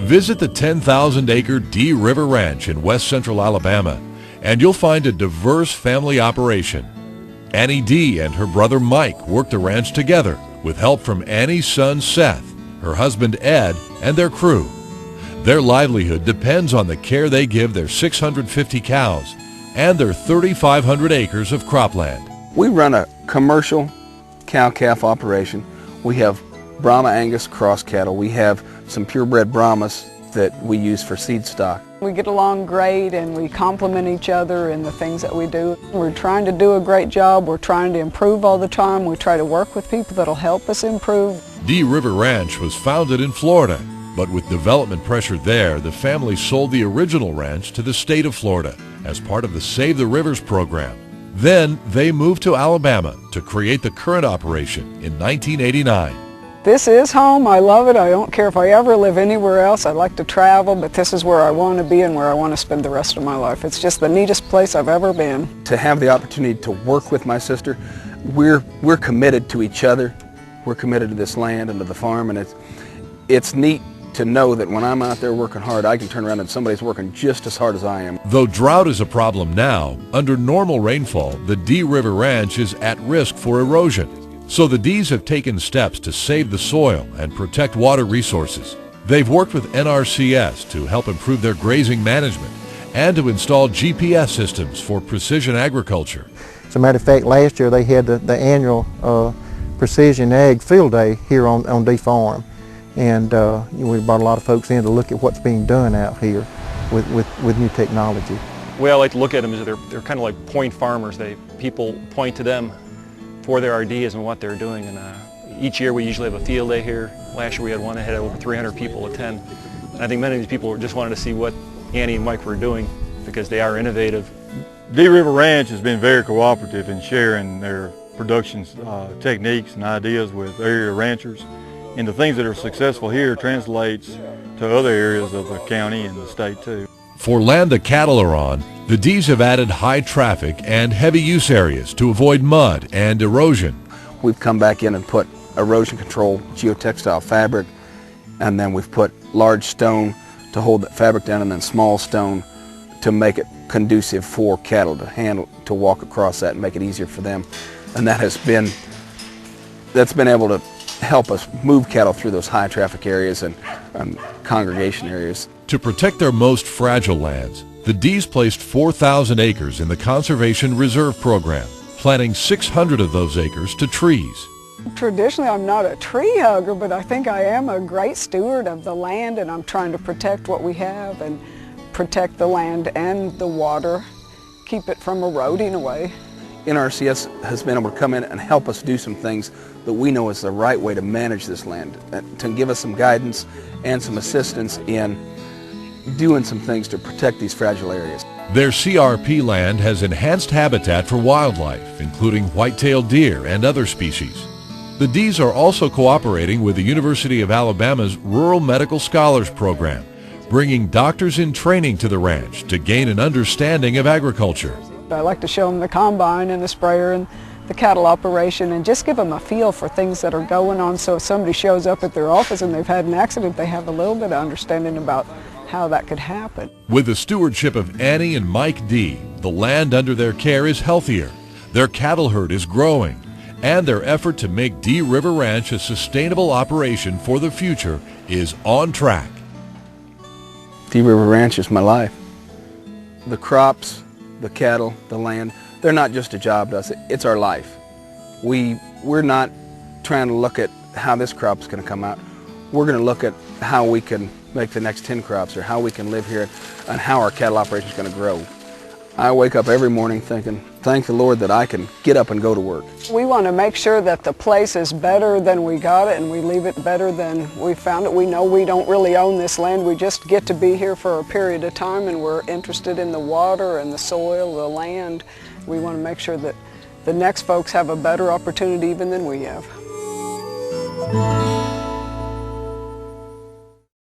Visit the 10,000-acre Dee River Ranch in west central Alabama, and you'll find a diverse family operation. Annie Dee and her brother Mike work the ranch together with help from Annie's son Seth, her husband Ed, and their crew. Their livelihood depends on the care they give their 650 cows and their 3,500 acres of cropland. We run a commercial cow-calf operation. We have Brahma Angus cross cattle. We have some purebred Brahmas that we use for seed stock. We get along great and we complement each other in the things that we do. We're trying to do a great job. We're trying to improve all the time. We try to work with people that'll help us improve. Dee River Ranch was founded in Florida, but with development pressure there, the family sold the original ranch to the state of Florida as part of the Save the Rivers program. Then they moved to Alabama to create the current operation in 1989. This is home. I love it. I don't care if I ever live anywhere else. I like to travel, but this is where I want to be and where I want to spend the rest of my life. It's just the neatest place I've ever been. To have the opportunity to work with my sister, we're committed to each other. We're committed to this land and to the farm, and it's neat to know that when I'm out there working hard, I can turn around and somebody's working just as hard as I am. Though drought is a problem now, under normal rainfall, the Dee River Ranch is at risk for erosion. So the Dees have taken steps to save the soil and protect water resources. They've worked with NRCS to help improve their grazing management and to install GPS systems for precision agriculture. As a matter of fact, last year they had the annual Precision Ag Field Day here on Dee Farm. And we brought a lot of folks in to look at what's being done out here with new technology. The way I like to look at them is they're kind of like point farmers. People point to them for their ideas and what they're doing. And each year we usually have a field day here. Last year we had one that had over 300 people attend. And I think many of these people just wanted to see what Annie and Mike were doing because they are innovative. Dee River Ranch has been very cooperative in sharing their production techniques and ideas with area ranchers. And the things that are successful here translates to other areas of the county and the state too. For land the cattle are on, the Dees have added high traffic and heavy use areas to avoid mud and erosion. We've come back in and put erosion control geotextile fabric, and then we've put large stone to hold that fabric down and then small stone to make it conducive for cattle to walk across that and make it easier for them. And that's been able to help us move cattle through those high traffic areas and congregation areas. To protect their most fragile lands, the Dees placed 4,000 acres in the Conservation Reserve Program, planting 600 of those acres to trees. Traditionally, I'm not a tree hugger, but I think I am a great steward of the land, and I'm trying to protect what we have and protect the land and the water, keep it from eroding away. NRCS has been able to come in and help us do some things that we know is the right way to manage this land, to give us some guidance and some assistance in doing some things to protect these fragile areas. Their CRP land has enhanced habitat for wildlife, including white-tailed deer and other species. The Dees are also cooperating with the University of Alabama's Rural Medical Scholars Program, bringing doctors in training to the ranch to gain an understanding of agriculture. I like to show them the combine and the sprayer and the cattle operation and just give them a feel for things that are going on, so if somebody shows up at their office and they've had an accident, they have a little bit of understanding about how that could happen. With the stewardship of Annie and Mike Dee, the land under their care is healthier, their cattle herd is growing, and their effort to make Dee River Ranch a sustainable operation for the future is on track. Dee River Ranch is my life. The crops, the cattle, the land, they're not just a job to us, it's our life. We're not trying to look at how this crop's going to come out. We're going to look at how we can make the next 10 crops or how we can live here and how our cattle operation is going to grow. I wake up every morning thinking, thank the Lord that I can get up and go to work. We want to make sure that the place is better than we got it and we leave it better than we found it. We know we don't really own this land. We just get to be here for a period of time, and we're interested in the water and the soil, the land. We want to make sure that the next folks have a better opportunity even than we have.